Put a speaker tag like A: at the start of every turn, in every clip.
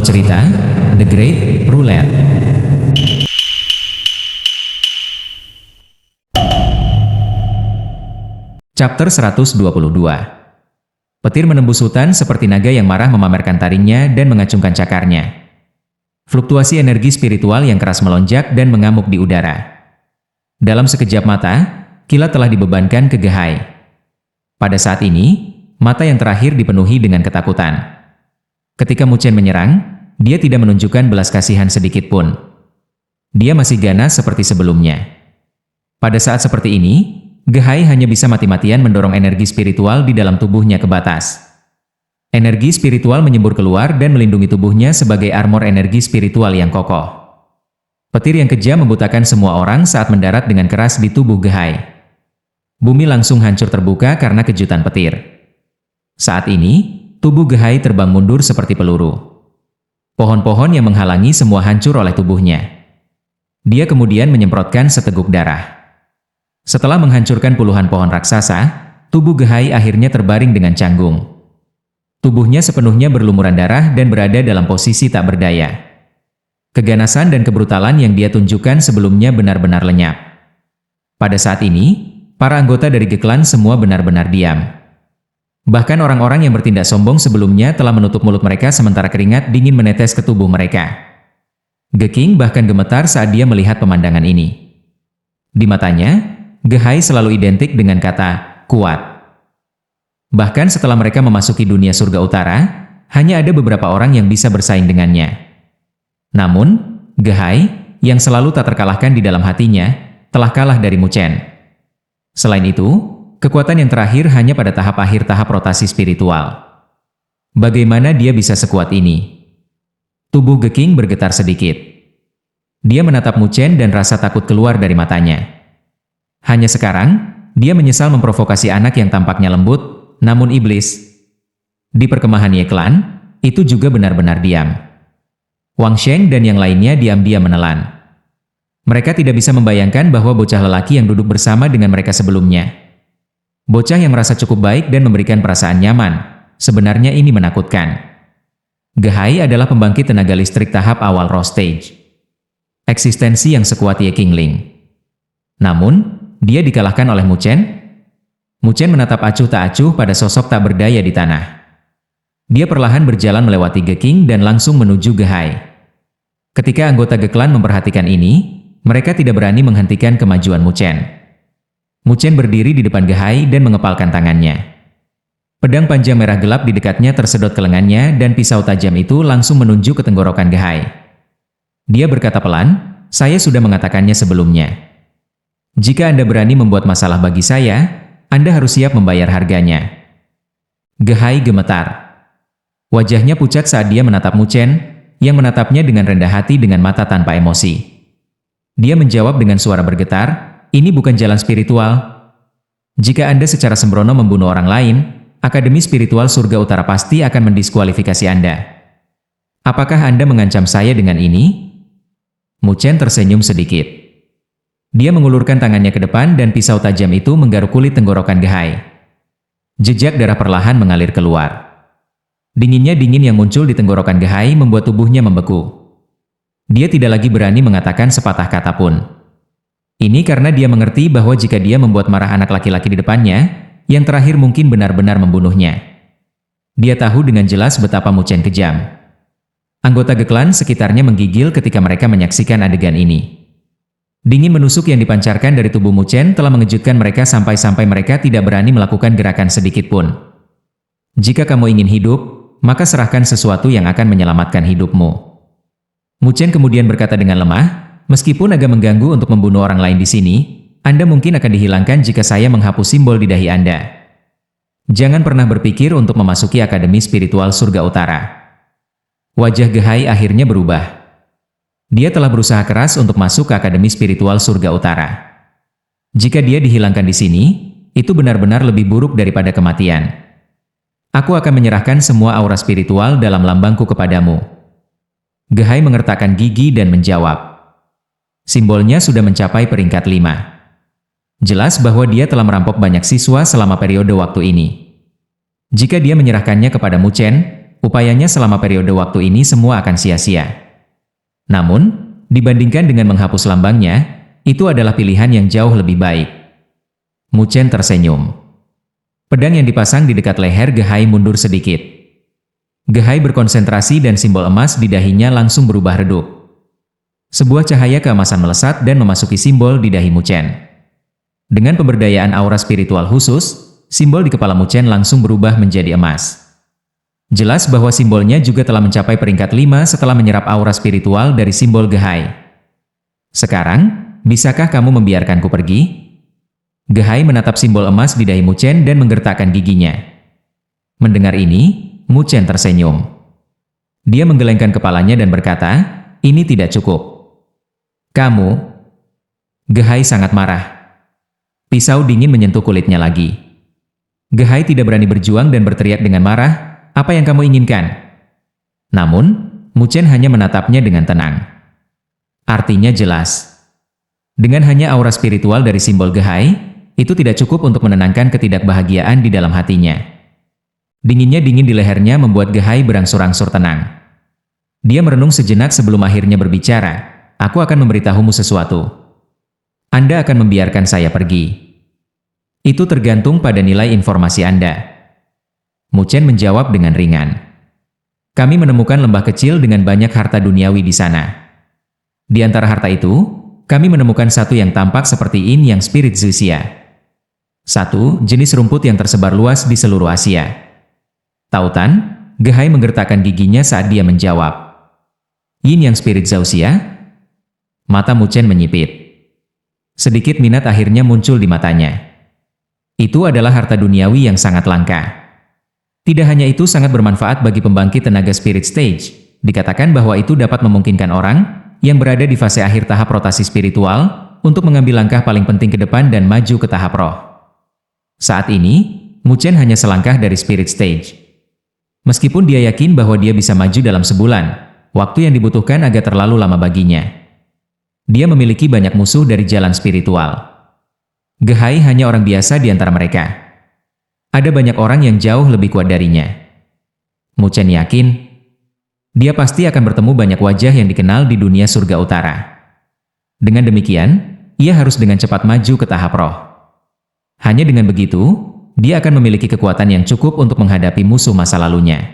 A: cerita The Great Roulette. Chapter 122. Petir menembus hutan seperti naga yang marah memamerkan taringnya dan mengacungkan cakarnya. Fluktuasi energi spiritual yang keras melonjak dan mengamuk di udara. Dalam sekejap mata, kilat telah dibebankan ke Gehai. Pada saat ini, mata yang terakhir dipenuhi dengan ketakutan. Ketika Mu Chen menyerang, dia tidak menunjukkan belas kasihan sedikit pun. Dia masih ganas seperti sebelumnya. Pada saat seperti ini, Gehai hanya bisa mati-matian mendorong energi spiritual di dalam tubuhnya ke batas. Energi spiritual menyembur keluar dan melindungi tubuhnya sebagai armor energi spiritual yang kokoh. Petir yang kejam membutakan semua orang saat mendarat dengan keras di tubuh Gehai. Bumi langsung hancur terbuka karena kejutan petir. Saat ini, tubuh Gehai terbang mundur seperti peluru. Pohon-pohon yang menghalangi semua hancur oleh tubuhnya. Dia kemudian menyemprotkan seteguk darah. Setelah menghancurkan puluhan pohon raksasa, tubuh Gehai akhirnya terbaring dengan canggung. Tubuhnya sepenuhnya berlumuran darah dan berada dalam posisi tak berdaya. Keganasan dan kebrutalan yang dia tunjukkan sebelumnya benar-benar lenyap. Pada saat ini, para anggota dari Geklan semua benar-benar diam. Bahkan orang-orang yang bertindak sombong sebelumnya telah menutup mulut mereka sementara keringat dingin menetes ke tubuh mereka. Geking bahkan gemetar saat dia melihat pemandangan ini. Di matanya, Gehai selalu identik dengan kata kuat. Bahkan setelah mereka memasuki dunia surga utara, hanya ada beberapa orang yang bisa bersaing dengannya. Namun, Gehai, yang selalu tak terkalahkan di dalam hatinya, telah kalah dari Mu Chen. Selain itu, kekuatan yang terakhir hanya pada tahap akhir tahap rotasi spiritual. Bagaimana dia bisa sekuat ini? Tubuh Geking bergetar sedikit. Dia menatap Mu Chen dan rasa takut keluar dari matanya. Hanya sekarang, dia menyesal memprovokasi anak yang tampaknya lembut, namun iblis. Di perkemahan Ye Clan, itu juga benar-benar diam. Wang Sheng dan yang lainnya diam-diam menelan. Mereka tidak bisa membayangkan bahwa bocah lelaki yang duduk bersama dengan mereka sebelumnya. Bocah yang merasa cukup baik dan memberikan perasaan nyaman, sebenarnya ini menakutkan. Gehai adalah pembangkit tenaga listrik tahap awal Raw Stage. Eksistensi yang sekuat Ye Qingling. Namun, dia dikalahkan oleh Mu Chen. Mu Chen menatap acuh tak acuh pada sosok tak berdaya di tanah. Dia perlahan berjalan melewati Geking dan langsung menuju Gehai. Ketika anggota Geklan memperhatikan ini, mereka tidak berani menghentikan kemajuan Mu Chen. Mu Chen berdiri di depan Gehai dan mengepalkan tangannya. Pedang panjang merah gelap di dekatnya tersedot ke lengannya dan pisau tajam itu langsung menunjuk ke tenggorokan Gehai. Dia berkata pelan, "Saya sudah mengatakannya sebelumnya. Jika Anda berani membuat masalah bagi saya, Anda harus siap membayar harganya." Gehai gemetar. Wajahnya pucat saat dia menatap Mu Chen, yang menatapnya dengan rendah hati dengan mata tanpa emosi. Dia menjawab dengan suara bergetar, "Ini bukan jalan spiritual. Jika Anda secara sembrono membunuh orang lain, Akademi Spiritual Surga Utara pasti akan mendiskualifikasi Anda. Apakah Anda mengancam saya dengan ini?" Mu Chen tersenyum sedikit. Dia mengulurkan tangannya ke depan dan pisau tajam itu menggaruk kulit tenggorokan Gehai. Jejak darah perlahan mengalir keluar. Dinginnya dingin yang muncul di tenggorokan Gehai membuat tubuhnya membeku. Dia tidak lagi berani mengatakan sepatah kata pun. Ini karena dia mengerti bahwa jika dia membuat marah anak laki-laki di depannya, yang terakhir mungkin benar-benar membunuhnya. Dia tahu dengan jelas betapa Mu Chen kejam. Anggota Geklan sekitarnya menggigil ketika mereka menyaksikan adegan ini. Dingin menusuk yang dipancarkan dari tubuh Mu Chen telah mengejutkan mereka sampai-sampai mereka tidak berani melakukan gerakan sedikit pun. "Jika kamu ingin hidup, maka serahkan sesuatu yang akan menyelamatkan hidupmu." Mu Chen kemudian berkata dengan lemah, "Meskipun agak mengganggu untuk membunuh orang lain di sini, Anda mungkin akan dihilangkan jika saya menghapus simbol di dahi Anda. Jangan pernah berpikir untuk memasuki Akademi Spiritual Surga Utara." Wajah Gehai akhirnya berubah. Dia telah berusaha keras untuk masuk ke Akademi Spiritual Surga Utara. Jika dia dihilangkan di sini, itu benar-benar lebih buruk daripada kematian. "Aku akan menyerahkan semua aura spiritual dalam lambangku kepadamu." Gehai mengertakkan gigi dan menjawab. Simbolnya sudah mencapai peringkat 5. Jelas bahwa dia telah merampok banyak siswa selama periode waktu ini. Jika dia menyerahkannya kepada Mu Chen, upayanya selama periode waktu ini semua akan sia-sia. Namun, dibandingkan dengan menghapus lambangnya, itu adalah pilihan yang jauh lebih baik. Mu Chen tersenyum. Pedang yang dipasang di dekat leher Gehai mundur sedikit. Gehai berkonsentrasi dan simbol emas di dahinya langsung berubah redup. Sebuah cahaya keemasan melesat dan memasuki simbol di dahi Mu Chen. Dengan pemberdayaan aura spiritual khusus, simbol di kepala Mu Chen langsung berubah menjadi emas. Jelas bahwa simbolnya juga telah mencapai peringkat 5 setelah menyerap aura spiritual dari simbol Gehai. Sekarang, bisakah kamu membiarkanku pergi? Gehai menatap simbol emas di dahi Mu Chen dan menggertakkan giginya. Mendengar ini, Mu Chen tersenyum. Dia menggelengkan kepalanya dan berkata, "Ini tidak cukup." "Kamu..." Gehai sangat marah. Pisau dingin menyentuh kulitnya lagi. Gehai tidak berani berjuang dan berteriak dengan marah, "Apa yang kamu inginkan?" Namun, Mu Chen hanya menatapnya dengan tenang. Artinya jelas. Dengan hanya aura spiritual dari simbol Gehai, itu tidak cukup untuk menenangkan ketidakbahagiaan di dalam hatinya. Dinginnya dingin di lehernya membuat Gehai berangsur-angsur tenang. Dia merenung sejenak sebelum akhirnya berbicara, "Aku akan memberitahumu sesuatu. Anda akan membiarkan saya pergi. Itu tergantung pada nilai informasi Anda." Mu Chen menjawab dengan ringan. "Kami menemukan lembah kecil dengan banyak harta duniawi di sana. Di antara harta itu, kami menemukan satu yang tampak seperti Yin Yang Spirit Zuxia. Satu jenis rumput yang tersebar luas di seluruh Asia." "Tautan?" Gehai menggertakkan giginya saat dia menjawab. "Yin Yang Spirit Zuxia?" Mata Mu Chen menyipit. Sedikit minat akhirnya muncul di matanya. Itu adalah harta duniawi yang sangat langka. Tidak hanya itu sangat bermanfaat bagi pembangkit tenaga spirit stage. Dikatakan bahwa itu dapat memungkinkan orang yang berada di fase akhir tahap rotasi spiritual untuk mengambil langkah paling penting ke depan dan maju ke tahap roh. Saat ini, Mu Chen hanya selangkah dari spirit stage. Meskipun dia yakin bahwa dia bisa maju dalam sebulan, waktu yang dibutuhkan agak terlalu lama baginya. Dia memiliki banyak musuh dari jalan spiritual. Gehai hanya orang biasa di antara mereka. Ada banyak orang yang jauh lebih kuat darinya. Mu Chen yakin, dia pasti akan bertemu banyak wajah yang dikenal di dunia surga utara. Dengan demikian, ia harus dengan cepat maju ke tahap roh. Hanya dengan begitu, dia akan memiliki kekuatan yang cukup untuk menghadapi musuh masa lalunya.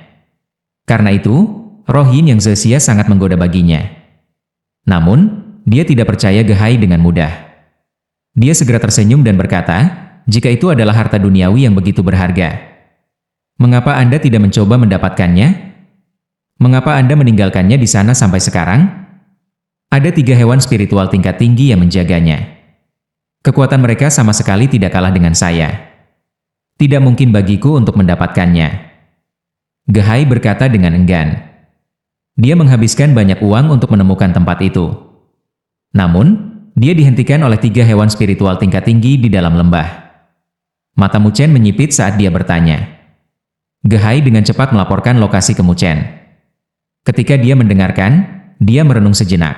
A: Karena itu, roh Yin Yang Zuxia sangat menggoda baginya. Namun, dia tidak percaya Gehai dengan mudah. Dia segera tersenyum dan berkata, "Jika itu adalah harta duniawi yang begitu berharga, mengapa Anda tidak mencoba mendapatkannya? Mengapa Anda meninggalkannya di sana sampai sekarang? Ada 3 hewan spiritual tingkat tinggi yang menjaganya. Kekuatan mereka sama sekali tidak kalah dengan saya. Tidak mungkin bagiku untuk mendapatkannya." Gehai berkata dengan enggan. Dia menghabiskan banyak uang untuk menemukan tempat itu. Namun, dia dihentikan oleh 3 hewan spiritual tingkat tinggi di dalam lembah. Mata Mu Chen menyipit saat dia bertanya. Gehai dengan cepat melaporkan lokasi ke Mu Chen. Ketika dia mendengarkan, dia merenung sejenak.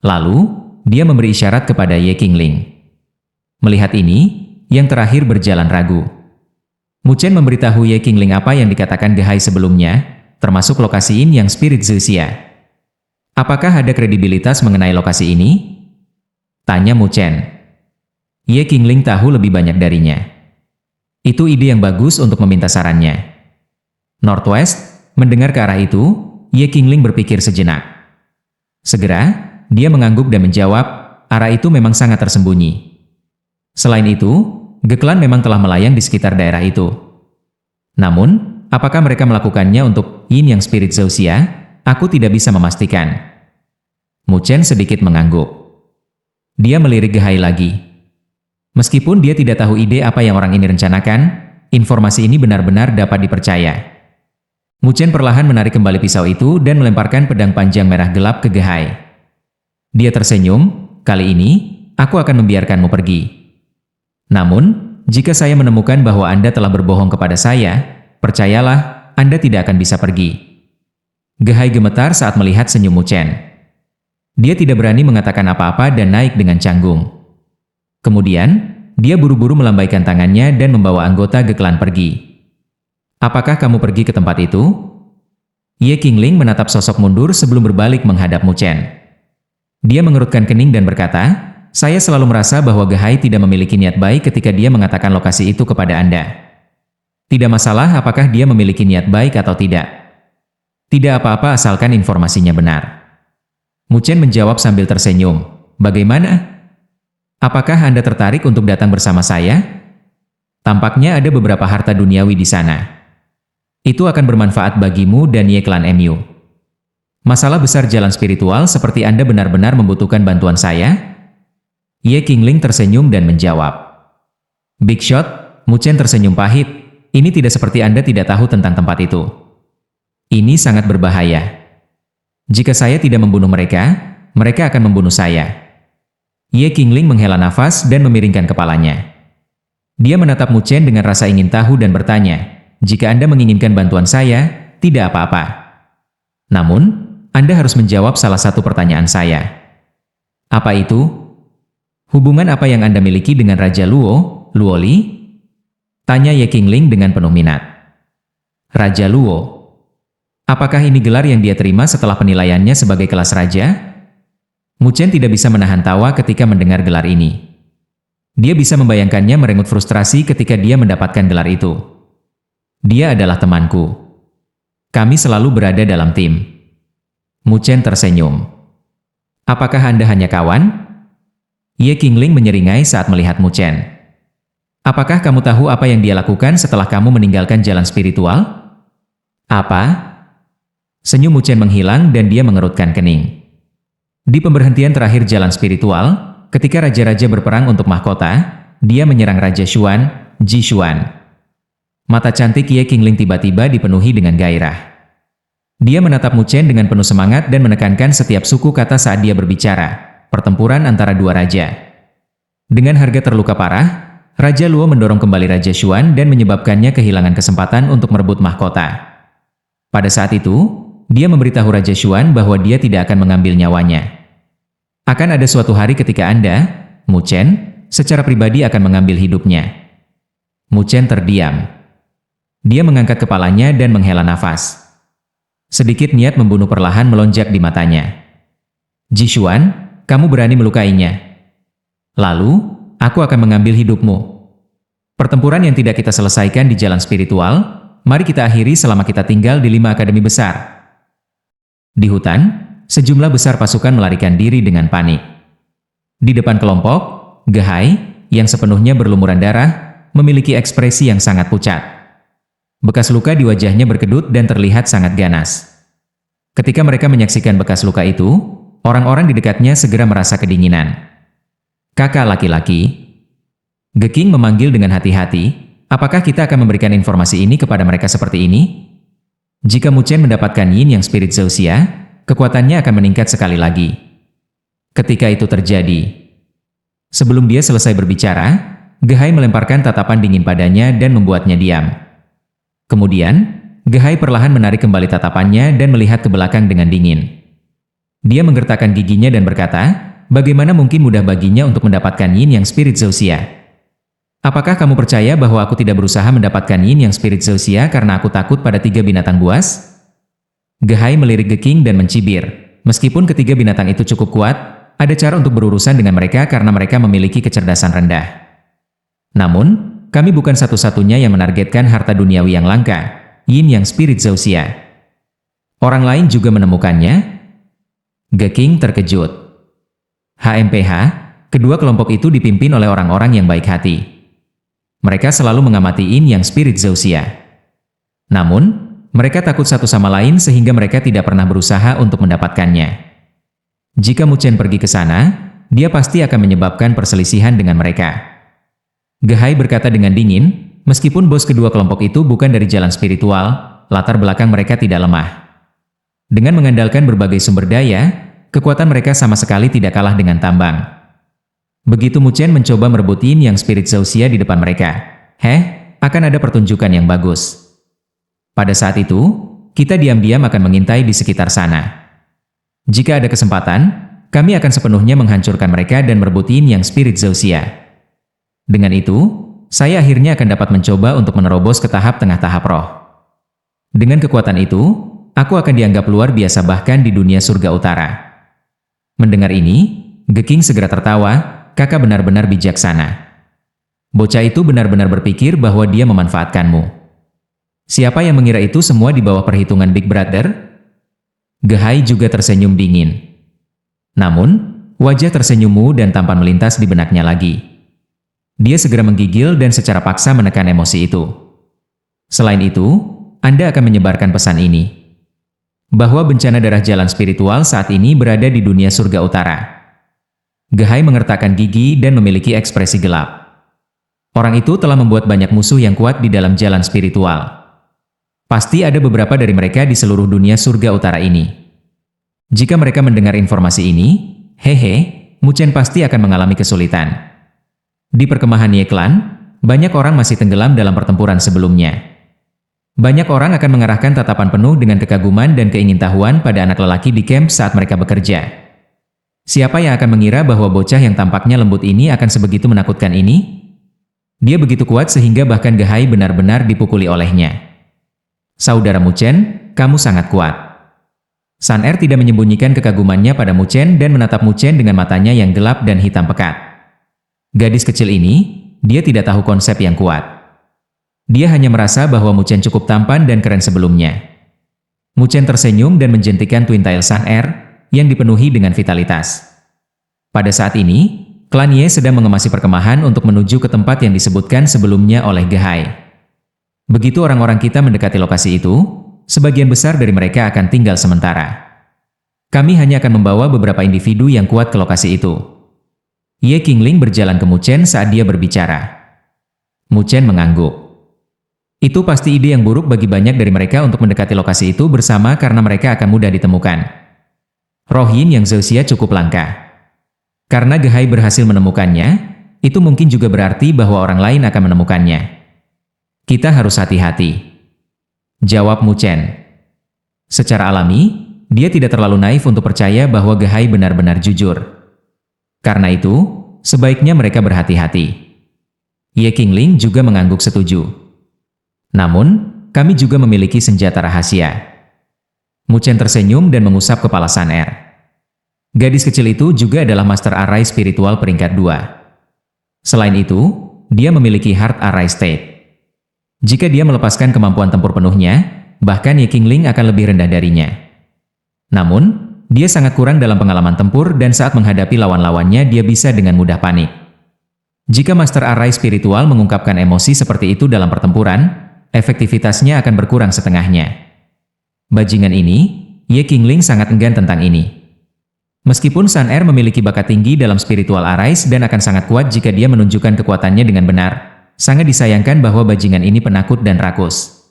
A: Lalu, dia memberi isyarat kepada Ye Qingling. Melihat ini, yang terakhir berjalan ragu. Mu Chen memberitahu Ye Qingling apa yang dikatakan Gehai sebelumnya, termasuk lokasi Yin Yang Spirit Zuxia. "Apakah ada kredibilitas mengenai lokasi ini?" tanya Mu Chen. Ye Qingling tahu lebih banyak darinya. Itu ide yang bagus untuk meminta sarannya. Northwest, mendengar ke arah itu, Ye Qingling berpikir sejenak. Segera, dia mengangguk dan menjawab, "Arah itu memang sangat tersembunyi. Selain itu, Geklan memang telah melayang di sekitar daerah itu. Namun, apakah mereka melakukannya untuk Yin Yang Spirit Zuxia? Aku tidak bisa memastikan." Mu Chen sedikit mengangguk. Dia melirik Gehai lagi. Meskipun dia tidak tahu ide apa yang orang ini rencanakan, informasi ini benar-benar dapat dipercaya. Mu Chen perlahan menarik kembali pisau itu dan melemparkan pedang panjang merah gelap ke Gehai. Dia tersenyum, "Kali ini, aku akan membiarkanmu pergi. Namun, jika saya menemukan bahwa Anda telah berbohong kepada saya, percayalah, Anda tidak akan bisa pergi." Gehai gemetar saat melihat senyum Mu Chen. Dia tidak berani mengatakan apa-apa dan naik dengan canggung. Kemudian, dia buru-buru melambaikan tangannya dan membawa anggota Geklan pergi. "Apakah kamu pergi ke tempat itu?" Ye Qingling menatap sosok mundur sebelum berbalik menghadap Mu Chen. Dia mengerutkan kening dan berkata, "Saya selalu merasa bahwa Gehai tidak memiliki niat baik ketika dia mengatakan lokasi itu kepada Anda. Tidak masalah apakah dia memiliki niat baik atau tidak. Tidak apa-apa asalkan informasinya benar." Mu Chen menjawab sambil tersenyum, "Bagaimana? Apakah Anda tertarik untuk datang bersama saya? Tampaknya ada beberapa harta duniawi di sana. Itu akan bermanfaat bagimu dan Ye Clan MU. Masalah besar jalan spiritual seperti Anda benar-benar membutuhkan bantuan saya?" Ye Qingling tersenyum dan menjawab. "Big Shot," Mu Chen tersenyum pahit, "ini tidak seperti Anda tidak tahu tentang tempat itu. Ini sangat berbahaya. Jika saya tidak membunuh mereka, mereka akan membunuh saya." Ye Qingling menghela nafas dan memiringkan kepalanya. Dia menatap Mu Chen dengan rasa ingin tahu dan bertanya, "Jika Anda menginginkan bantuan saya, tidak apa-apa. Namun, Anda harus menjawab salah satu pertanyaan saya." "Apa itu? Hubungan apa yang Anda miliki dengan Raja Luo, Luo Li?" tanya Ye Qingling dengan penuh minat. "Raja Luo? Apakah ini gelar yang dia terima setelah penilaiannya sebagai kelas raja?" Mu Chen tidak bisa menahan tawa ketika mendengar gelar ini. Dia bisa membayangkannya merengut frustrasi ketika dia mendapatkan gelar itu. "Dia adalah temanku. Kami selalu berada dalam tim." Mu Chen tersenyum. "Apakah Anda hanya kawan?" Ye Qingling menyeringai saat melihat Mu Chen. "Apakah kamu tahu apa yang dia lakukan setelah kamu meninggalkan jalan spiritual?" "Apa?" Senyum Mu Chen menghilang dan dia mengerutkan kening. Di pemberhentian terakhir jalan spiritual, ketika raja-raja berperang untuk mahkota, dia menyerang Raja Xuan, Ji Xuan. Mata cantik Ye Qingling tiba-tiba dipenuhi dengan gairah. Dia menatap Mu Chen dengan penuh semangat dan menekankan setiap suku kata saat dia berbicara. Pertempuran antara dua raja. Dengan harga terluka parah, Raja Luo mendorong kembali Raja Xuan dan menyebabkannya kehilangan kesempatan untuk merebut mahkota. Pada saat itu, dia memberitahu Raja Xuan bahwa dia tidak akan mengambil nyawanya. "Akan ada suatu hari ketika Anda, Mu Chen, secara pribadi akan mengambil hidupnya." Mu Chen terdiam. Dia mengangkat kepalanya dan menghela nafas. Sedikit niat membunuh perlahan melonjak di matanya. "Ji Xuan, kamu berani melukainya. Lalu, aku akan mengambil hidupmu. Pertempuran yang tidak kita selesaikan di jalan spiritual, mari kita akhiri selama kita tinggal di 5 akademi besar." Di hutan, sejumlah besar pasukan melarikan diri dengan panik. Di depan kelompok, Gehai, yang sepenuhnya berlumuran darah, memiliki ekspresi yang sangat pucat. Bekas luka di wajahnya berkedut dan terlihat sangat ganas. Ketika mereka menyaksikan bekas luka itu, orang-orang di dekatnya segera merasa kedinginan. "Kakak laki-laki," Ge King memanggil dengan hati-hati, "apakah kita akan memberikan informasi ini kepada mereka seperti ini? Jika Mu Chen mendapatkan Yin Yang Spirit Zouxia, kekuatannya akan meningkat sekali lagi." Ketika itu terjadi, sebelum dia selesai berbicara, Gehai melemparkan tatapan dingin padanya dan membuatnya diam. Kemudian, Gehai perlahan menarik kembali tatapannya dan melihat ke belakang dengan dingin. Dia menggertakkan giginya dan berkata, "Bagaimana mungkin mudah baginya untuk mendapatkan Yin Yang Spirit Zouxia? Apakah kamu percaya bahwa aku tidak berusaha mendapatkan Yin Yang Spirit Zouxia karena aku takut pada 3 binatang buas?" Gehai melirik Ge King dan mencibir. Meskipun ketiga binatang itu cukup kuat, ada cara untuk berurusan dengan mereka karena mereka memiliki kecerdasan rendah. Namun, kami bukan satu-satunya yang menargetkan harta duniawi yang langka, Yin Yang Spirit Zouxia. Orang lain juga menemukannya. Ge King terkejut. HMPH, kedua kelompok itu dipimpin oleh orang-orang yang baik hati. Mereka selalu mengamati Yin Yang Spirit Zouxia. Namun, mereka takut satu sama lain sehingga mereka tidak pernah berusaha untuk mendapatkannya. Jika Mu Chen pergi ke sana, dia pasti akan menyebabkan perselisihan dengan mereka. Gehai berkata dengan dingin, meskipun bos kedua kelompok itu bukan dari jalan spiritual, latar belakang mereka tidak lemah. Dengan mengandalkan berbagai sumber daya, kekuatan mereka sama sekali tidak kalah dengan tambang. Begitu Mu Chen mencoba merebut Yin Yang Spirit Zouxia di depan mereka, akan ada pertunjukan yang bagus. Pada saat itu, kita diam-diam akan mengintai di sekitar sana. Jika ada kesempatan, kami akan sepenuhnya menghancurkan mereka dan merebut Yin Yang Spirit Zouxia. Dengan itu, saya akhirnya akan dapat mencoba untuk menerobos ke tahap tengah tahap roh. Dengan kekuatan itu, aku akan dianggap luar biasa bahkan di dunia surga utara." Mendengar ini, Geking segera tertawa, "Kakak benar-benar bijaksana. Bocah itu benar-benar berpikir bahwa dia memanfaatkanmu." "Siapa yang mengira itu semua di bawah perhitungan Big Brother?" Gehai juga tersenyum dingin. Namun, wajah tersenyummu dan tampan melintas di benaknya lagi. Dia segera menggigil dan secara paksa menekan emosi itu. "Selain itu, Anda akan menyebarkan pesan ini. Bahwa bencana darah jalan spiritual saat ini berada di dunia surga utara." Gehai mengertakkan gigi dan memiliki ekspresi gelap. Orang itu telah membuat banyak musuh yang kuat di dalam jalan spiritual. Pasti ada beberapa dari mereka di seluruh dunia surga utara ini. Jika mereka mendengar informasi ini, Mu Chen pasti akan mengalami kesulitan. Di perkemahan Ye Clan, banyak orang masih tenggelam dalam pertempuran sebelumnya. Banyak orang akan mengarahkan tatapan penuh dengan kekaguman dan keingintahuan pada anak lelaki di camp saat mereka bekerja. Siapa yang akan mengira bahwa bocah yang tampaknya lembut ini akan sebegitu menakutkan ini? Dia begitu kuat sehingga bahkan Gehai benar-benar dipukuli olehnya. "Saudara Mu Chen, kamu sangat kuat." Sun Er tidak menyembunyikan kekagumannya pada Mu Chen dan menatap Mu Chen dengan matanya yang gelap dan hitam pekat. Gadis kecil ini, dia tidak tahu konsep yang kuat. Dia hanya merasa bahwa Mu Chen cukup tampan dan keren sebelumnya. Mu Chen tersenyum dan menjentikan twintail Sun Er yang dipenuhi dengan vitalitas. Pada saat ini, klan Ye sedang mengemasi perkemahan untuk menuju ke tempat yang disebutkan sebelumnya oleh Gehai. Begitu orang-orang kita mendekati lokasi itu, sebagian besar dari mereka akan tinggal sementara. Kami hanya akan membawa beberapa individu yang kuat ke lokasi itu. Ye Qingling berjalan ke Mu Chen saat dia berbicara. Mu Chen mengangguk. Itu pasti ide yang buruk bagi banyak dari mereka untuk mendekati lokasi itu bersama karena mereka akan mudah ditemukan. Roh Yin yang seusia cukup langka. Karena Gehai berhasil menemukannya, itu mungkin juga berarti bahwa orang lain akan menemukannya. Kita harus hati-hati, jawab Mu Chen. Secara alami, dia tidak terlalu naif untuk percaya bahwa Gehai benar-benar jujur. Karena itu, sebaiknya mereka berhati-hati. Ye Qingling juga mengangguk setuju. Namun, kami juga memiliki senjata rahasia. Mu Chen tersenyum dan mengusap kepala Sun Er. Gadis kecil itu juga adalah Master Array Spiritual peringkat 2. Selain itu, dia memiliki Heart Array State. Jika dia melepaskan kemampuan tempur penuhnya, bahkan Ye Qingling akan lebih rendah darinya. Namun, dia sangat kurang dalam pengalaman tempur dan saat menghadapi lawan-lawannya dia bisa dengan mudah panik. Jika Master Array Spiritual mengungkapkan emosi seperti itu dalam pertempuran, efektivitasnya akan berkurang setengahnya. Bajingan ini, Ye Qingling sangat enggan tentang ini. Meskipun Sun Er memiliki bakat tinggi dalam spiritual arrays dan akan sangat kuat jika dia menunjukkan kekuatannya dengan benar, sangat disayangkan bahwa bajingan ini penakut dan rakus.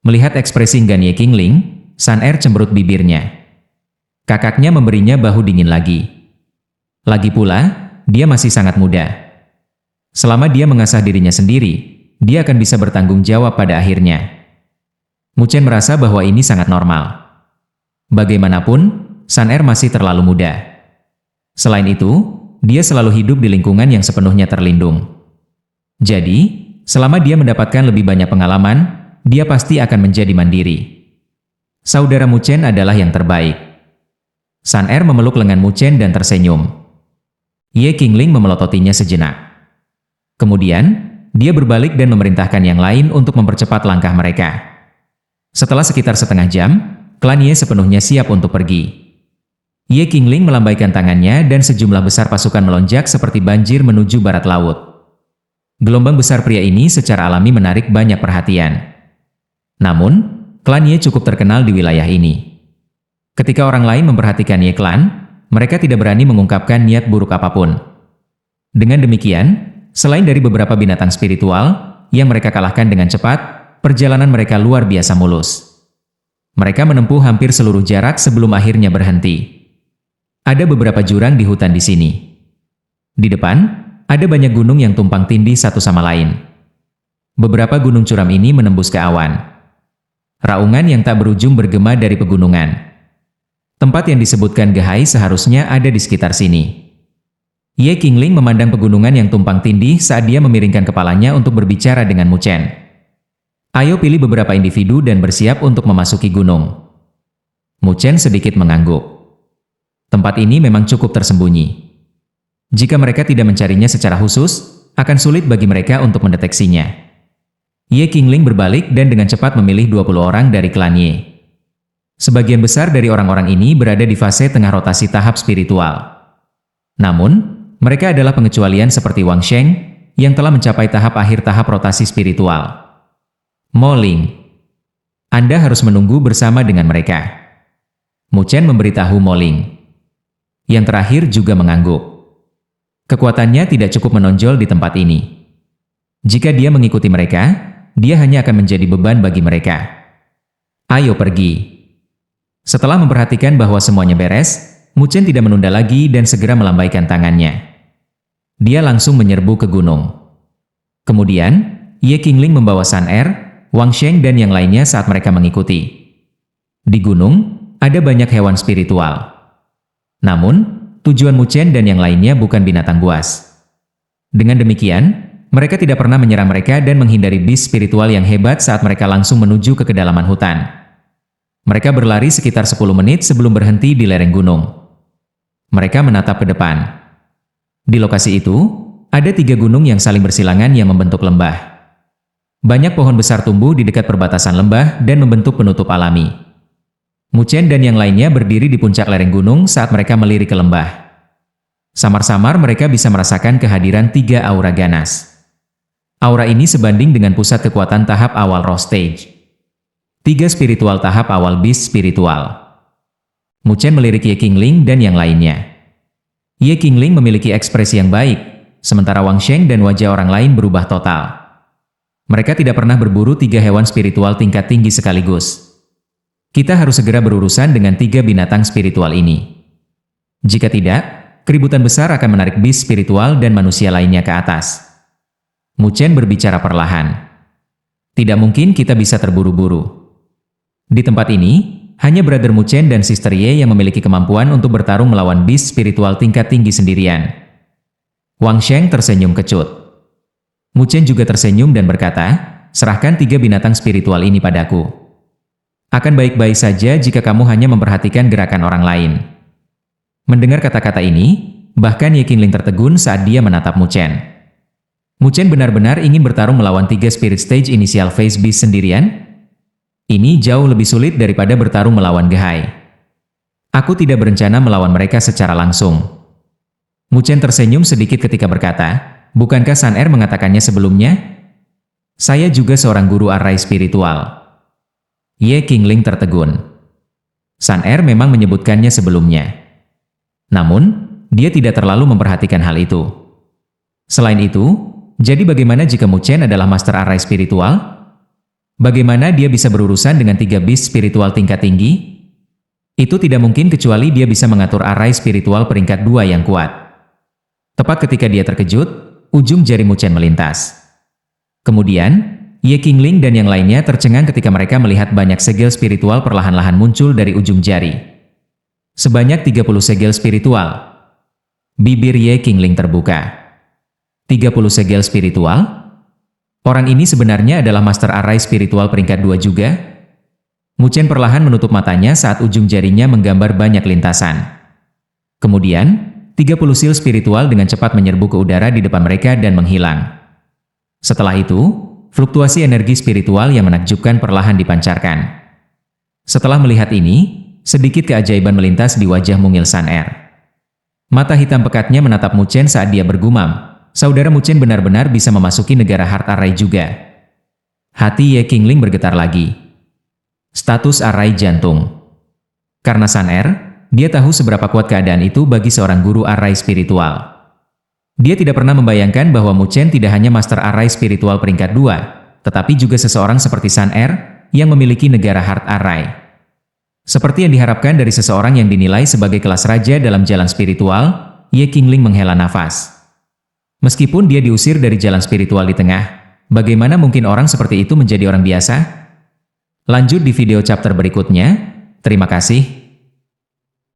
A: Melihat ekspresi enggan Ye Qingling, Sun Er cemberut bibirnya. Kakaknya memberinya bahu dingin lagi. Lagi pula, dia masih sangat muda. Selama dia mengasah dirinya sendiri, dia akan bisa bertanggung jawab pada akhirnya. Mu Chen merasa bahwa ini sangat normal. Bagaimanapun, Sun Er masih terlalu muda. Selain itu, dia selalu hidup di lingkungan yang sepenuhnya terlindung. Jadi, selama dia mendapatkan lebih banyak pengalaman, dia pasti akan menjadi mandiri. Saudara Mu Chen adalah yang terbaik. Sun Er memeluk lengan Mu Chen dan tersenyum. Ye Qingling memelototinya sejenak. Kemudian, dia berbalik dan memerintahkan yang lain untuk mempercepat langkah mereka. Setelah sekitar setengah jam, klan Ye sepenuhnya siap untuk pergi. Ye Qingling melambaikan tangannya dan sejumlah besar pasukan melonjak seperti banjir menuju barat laut. Gelombang besar pria ini secara alami menarik banyak perhatian. Namun, klan Ye cukup terkenal di wilayah ini. Ketika orang lain memperhatikan Ye Clan, mereka tidak berani mengungkapkan niat buruk apapun. Dengan demikian, selain dari beberapa binatang spiritual yang mereka kalahkan dengan cepat, perjalanan mereka luar biasa mulus. Mereka menempuh hampir seluruh jarak sebelum akhirnya berhenti. Ada beberapa jurang di hutan di sini. Di depan, ada banyak gunung yang tumpang tindih satu sama lain. Beberapa gunung curam ini menembus ke awan. Raungan yang tak berujung bergema dari pegunungan. Tempat yang disebutkan Gehai seharusnya ada di sekitar sini. Ye Qingling memandang pegunungan yang tumpang tindih saat dia memiringkan kepalanya untuk berbicara dengan Mu Chen. Ayo pilih beberapa individu dan bersiap untuk memasuki gunung. Mu Chen sedikit mengangguk. Tempat ini memang cukup tersembunyi. Jika mereka tidak mencarinya secara khusus, akan sulit bagi mereka untuk mendeteksinya. Ye Qingling berbalik dan dengan cepat memilih 20 orang dari klan Ye. Sebagian besar dari orang-orang ini berada di fase tengah rotasi tahap spiritual. Namun, mereka adalah pengecualian seperti Wang Sheng yang telah mencapai tahap akhir tahap rotasi spiritual. Mo Ling, Anda harus menunggu bersama dengan mereka. Mu Chen memberitahu Mo Ling. Yang terakhir juga mengangguk. Kekuatannya tidak cukup menonjol di tempat ini. Jika dia mengikuti mereka, dia hanya akan menjadi beban bagi mereka. Ayo pergi. Setelah memperhatikan bahwa semuanya beres, Mu Chen tidak menunda lagi dan segera melambaikan tangannya. Dia langsung menyerbu ke gunung. Kemudian, Ye Qingling membawa Sun Er, Wang Sheng dan yang lainnya saat mereka mengikuti. Di gunung, ada banyak hewan spiritual. Namun, tujuan Mu Chen dan yang lainnya bukan binatang buas. Dengan demikian, mereka tidak pernah menyerang mereka dan menghindari bis spiritual yang hebat saat mereka langsung menuju ke kedalaman hutan. Mereka berlari sekitar 10 menit sebelum berhenti di lereng gunung. Mereka menatap ke depan. Di lokasi itu, ada 3 gunung yang saling bersilangan yang membentuk lembah. Banyak pohon besar tumbuh di dekat perbatasan lembah dan membentuk penutup alami. Mu Chen dan yang lainnya berdiri di puncak lereng gunung saat mereka melirik ke lembah. Samar-samar mereka bisa merasakan kehadiran 3 aura ganas. Aura ini sebanding dengan pusat kekuatan tahap awal Roh Stage. 3 spiritual tahap awal bis spiritual. Mu Chen melirik Ye Qingling dan yang lainnya. Ye Qingling memiliki ekspresi yang baik, sementara Wang Sheng dan wajah orang lain berubah total. Mereka tidak pernah berburu 3 hewan spiritual tingkat tinggi sekaligus. Kita harus segera berurusan dengan 3 binatang spiritual ini. Jika tidak, keributan besar akan menarik bis spiritual dan manusia lainnya ke atas. Mu Chen berbicara perlahan. Tidak mungkin kita bisa terburu-buru. Di tempat ini, hanya Brother Mu Chen dan Sister Ye yang memiliki kemampuan untuk bertarung melawan bis spiritual tingkat tinggi sendirian. Wang Sheng tersenyum kecut. Mu Chen juga tersenyum dan berkata, serahkan 3 binatang spiritual ini padaku. Akan baik-baik saja jika kamu hanya memperhatikan gerakan orang lain. Mendengar kata-kata ini, bahkan Ye Qingling tertegun saat dia menatap Mu Chen. Mu Chen benar-benar ingin bertarung melawan 3 spirit stage initial phase beast sendirian? Ini jauh lebih sulit daripada bertarung melawan Gehai. Aku tidak berencana melawan mereka secara langsung. Mu Chen tersenyum sedikit ketika berkata, bukankah Sun Er mengatakannya sebelumnya? Saya juga seorang guru array spiritual. Ye Qingling tertegun. Sun Er memang menyebutkannya sebelumnya. Namun, dia tidak terlalu memperhatikan hal itu. Selain itu, jadi bagaimana jika Mu Chen adalah master array spiritual? Bagaimana dia bisa berurusan dengan 3 beast spiritual tingkat tinggi? Itu tidak mungkin kecuali dia bisa mengatur array spiritual peringkat 2 yang kuat. Tepat ketika dia terkejut, ujung jari Mu Chen melintas. Kemudian, Ye Qingling dan yang lainnya tercengang ketika mereka melihat banyak segel spiritual perlahan-lahan muncul dari ujung jari. Sebanyak 30 segel spiritual. Bibir Ye Qingling terbuka. 30 segel spiritual? Orang ini sebenarnya adalah master array spiritual peringkat 2 juga? Mu Chen perlahan menutup matanya saat ujung jarinya menggambar banyak lintasan. Kemudian, 30 sil spiritual dengan cepat menyerbu ke udara di depan mereka dan menghilang. Setelah itu, fluktuasi energi spiritual yang menakjubkan perlahan dipancarkan. Setelah melihat ini, sedikit keajaiban melintas di wajah mungil Sun Er. Mata hitam pekatnya menatap Mu Chen saat dia bergumam, saudara Mu Chen benar-benar bisa memasuki negara Heart Array juga. Hati Ye Qingling bergetar lagi. Status array jantung. Karena Sun Er, dia tahu seberapa kuat keadaan itu bagi seorang guru array spiritual. Dia tidak pernah membayangkan bahwa Mu Chen tidak hanya master array spiritual peringkat 2, tetapi juga seseorang seperti Sun Er yang memiliki negara Heart Array. Seperti yang diharapkan dari seseorang yang dinilai sebagai kelas raja dalam jalan spiritual, Ye Qingling menghela nafas. Meskipun dia diusir dari jalan spiritual di tengah, bagaimana mungkin orang seperti itu menjadi orang biasa? Lanjut di video chapter berikutnya. Terima kasih.